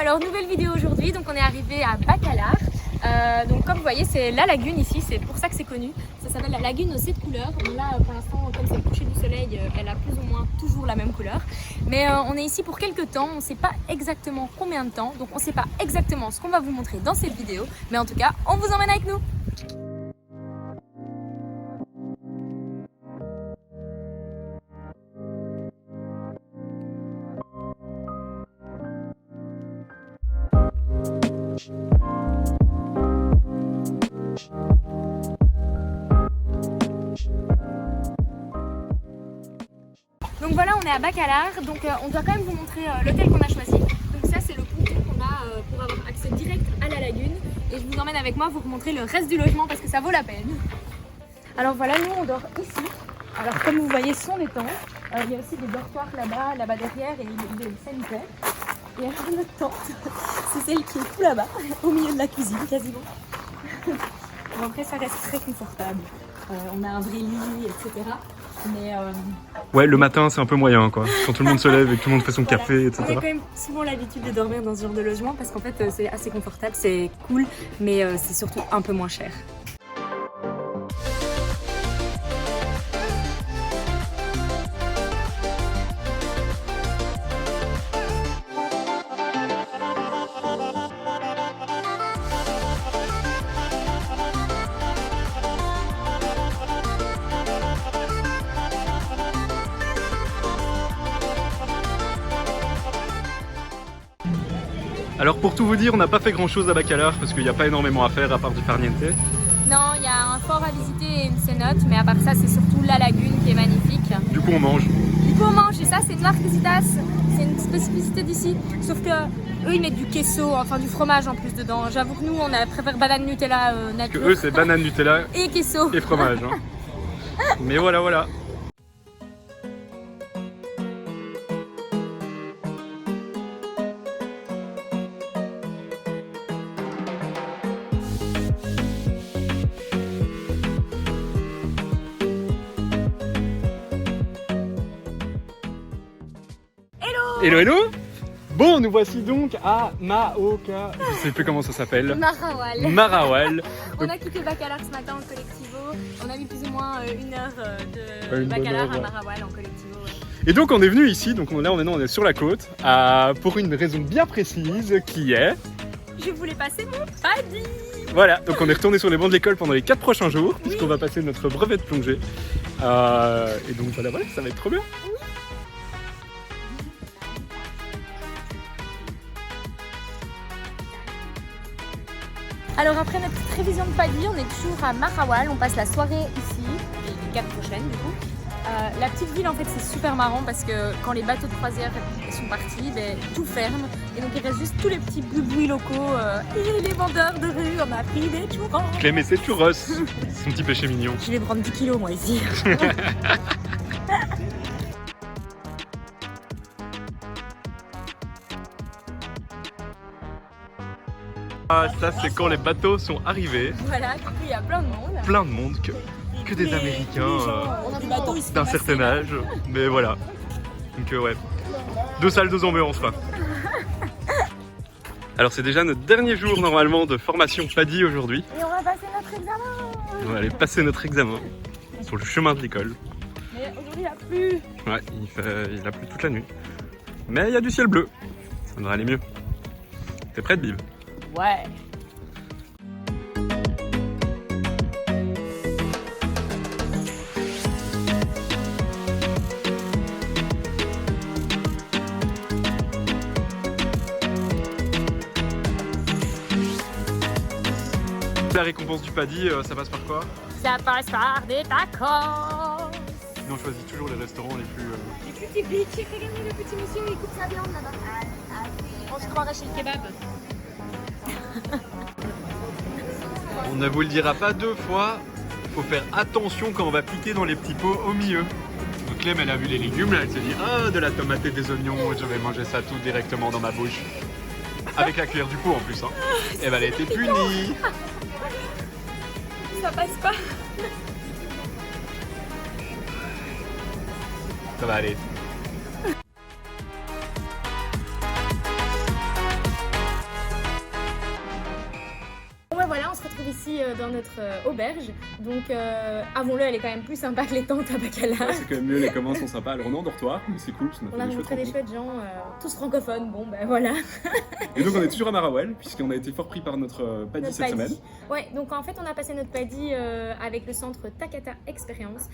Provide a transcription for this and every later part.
alors nouvelle vidéo aujourd'hui, donc on est arrivé à Bacalar. Donc comme vous voyez, c'est la lagune ici, c'est pour ça que c'est connu. Ça s'appelle la lagune aux 7 couleurs. Bon, là pour l'instant, comme c'est le coucher du soleil, elle a plus ou moins toujours la même couleur. Mais on est ici pour quelques temps, on ne sait pas exactement combien de temps, donc on ne sait pas exactement ce qu'on va vous montrer dans cette vidéo. Mais en tout cas, on vous emmène avec nous. Donc voilà, on est à Bacalar, donc on doit quand même vous montrer l'hôtel qu'on a choisi. Donc ça c'est le ponton qu'on a pour avoir accès direct à la lagune. Et je vous emmène avec moi pour vous montrer le reste du logement parce que ça vaut la peine. Alors voilà, nous on dort ici. Alors comme vous voyez, ce sont des tentes. Il y a aussi des dortoirs là-bas derrière et des sanitaires. Et alors notre tente, c'est celle qui est tout là-bas, au milieu de la cuisine quasiment. Bon, après ça reste très confortable. On a un vrai lit, etc. Mais ouais, le matin c'est un peu moyen quoi, quand tout le monde se lève et que tout le monde fait son voilà. café, etc. On a quand même souvent l'habitude de dormir dans ce genre de logement parce qu'en fait c'est assez confortable, c'est cool, mais c'est surtout un peu moins cher. Alors pour tout vous dire, on n'a pas fait grand chose à Bacalar parce qu'il n'y a pas énormément à faire à part du farniente. Non, il y a un fort à visiter et une cénote, mais à part ça c'est surtout la lagune qui est magnifique. Du coup on mange. Du coup on mange et ça c'est de Marquesitas, c'est une spécificité d'ici, sauf que eux ils mettent du queso, enfin du fromage en plus dedans. J'avoue que nous on préfère banane Nutella nature. Parce que eux c'est banane Nutella et queso. Et fromage. Hein. Mais voilà, voilà. Hello hello. Bon, nous voici donc à Maoka, je sais plus comment ça s'appelle. Marawal. Marawal. On a quitté Bacalar ce matin en collectivo, on a mis plus ou moins une heure de Bacalar à Marawal en collectivo. Ouais. Et donc on est venu ici, donc là maintenant on est sur la côte, pour une raison bien précise qui est... Je voulais passer mon PADI. Voilà, donc on est retourné sur les bancs de l'école pendant les 4 prochains jours, puisqu'on va passer notre brevet de plongée. Et donc voilà, ça va être trop bien. Alors après notre petite révision de PADI, on est toujours à Marawal, on passe la soirée ici, les 4 prochaines du coup. La petite ville en fait c'est super marrant parce que quand les bateaux de croisière sont partis, tout ferme et donc il reste juste tous les petits boui-boui locaux et les vendeurs de rue, on a pris des churros. Clem et ses churros, son petit péché mignon. Je vais prendre 10 kilos moi ici. Ça c'est quand les bateaux sont arrivés. Voilà, du coup il y a plein de monde. Plein de monde, que des Américains d'un certain âge. Mais voilà. Donc ouais. 2 salles, 2 ambiances quoi. Alors c'est déjà notre dernier jour normalement de formation PADI aujourd'hui. Et on va passer notre examen. On va aller passer notre examen sur le chemin de l'école. Mais aujourd'hui il a plu. Ouais, il a plu toute la nuit. Mais il y a du ciel bleu. Ça devrait aller mieux. T'es prête, Biv? Ouais. La récompense du PADI, ça passe par quoi? Ça passe par des tacos. Nous on choisit toujours les restaurants les plus... Les plus typiques. J'ai fait gagner le petit monsieur, il coupe sa viande là-bas. On se croirait chez le kebab. On ne vous le dira pas 2 fois, il faut faire attention quand on va piquer dans les petits pots au milieu. Donc Clem elle a vu les légumes, là, elle s'est dit ah de la tomate et des oignons, je vais manger ça tout directement dans ma bouche. Avec la cuillère du pot en plus. Hein. Et ben elle a été punie. Ça passe pas. Ça va aller. ici dans notre auberge. Donc avouons-le, elle est quand même plus sympa que les tentes à Bacala. Ouais, c'est quand même mieux, les communs sont sympas. Alors on est en dortoir, mais c'est cool, parce qu'on On a fait rencontré des rencontres. chouettes gens, tous francophones, bon ben voilà. Et donc on est toujours à Marawell, puisqu'on a été fort pris par notre paddy Notre cette paddy. semaine. Ouais, donc en fait on a passé notre paddy avec le centre Takata Experience,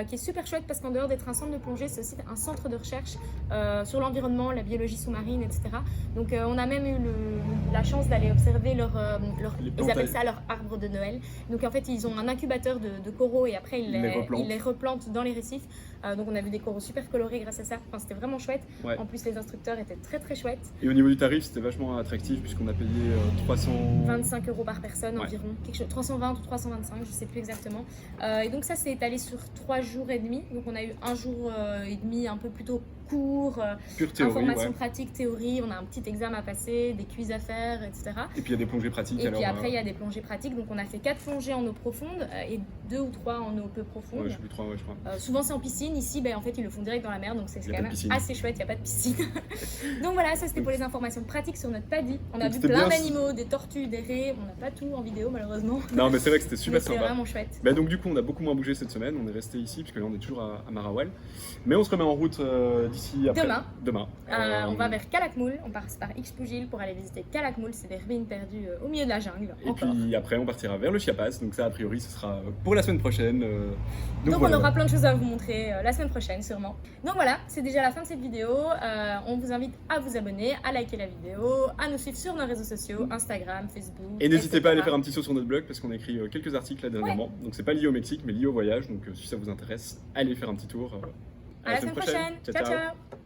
qui est super chouette parce qu'en dehors d'être un centre de plongée, c'est aussi un centre de recherche sur l'environnement, la biologie sous-marine, etc. Donc on a même eu la chance d'aller observer Les ils plantes appellent ça leur arbre de Noël. Donc en fait ils ont un incubateur de coraux et après ils les replantent dans les récifs. Donc on a vu des coraux super colorés grâce à ça. Enfin, c'était vraiment chouette. Ouais. En plus les instructeurs étaient très très chouettes. Et au niveau du tarif, c'était vachement attractif, puisqu'on a payé 300... 25 € par personne Ouais. environ, quelque chose, 320 ou 325, je sais plus exactement. Et donc ça s'est étalé sur 3 jours et demi. Donc on a eu un jour et demi un peu plutôt court, Pure théorie, information ouais. pratique, théorie, on a un petit examen à passer, des quiz à faire, etc. Et puis il y a des plongées pratiques. Et alors, puis après il y a des plongées pratiques, donc on a fait 4 plongées en eau profonde et 2 ou 3 en eau peu profonde. Ouais, je sais plus 3, ouais, je crois. Souvent c'est en piscine, ici ben, en fait ils le font direct dans la mer, donc c'est Il y a quand pas de même piscine. assez chouette, il n'y a pas de piscine. Donc voilà, ça c'était pour les informations pratiques sur notre paddy. On a Donc vu c'était plein bien. d'animaux, des tortues, des raies, on n'a pas tout en vidéo malheureusement. Non, mais c'est vrai que c'était Mais super c'est sympa. vraiment chouette. Bah donc du coup on a beaucoup moins bougé cette semaine, on est resté ici parce que là on est toujours à Marawell. Mais on se remet en route d'ici après. Demain. On va vers Calakmul, on passe par Ixpujil pour aller visiter Calakmul, c'est des ruines perdues au milieu de la jungle. Et encore. puis après on partira vers le Chiapas, donc ça a priori ce sera pour la semaine prochaine. Donc voilà. on aura plein de choses à vous montrer la semaine prochaine sûrement. Donc voilà, c'est déjà la fin de cette vidéo. On vous invite à vous abonner, à liker la vidéo, à nous suivre sur nos réseaux sociaux, Instagram, Facebook. Et n'hésitez pas à aller etc. faire un petit saut sur notre blog parce qu'on a écrit quelques articles là dernièrement. Donc c'est pas lié au Mexique mais lié au voyage, donc si ça vous intéresse, allez faire un petit tour. À la semaine prochaine. Ciao ciao.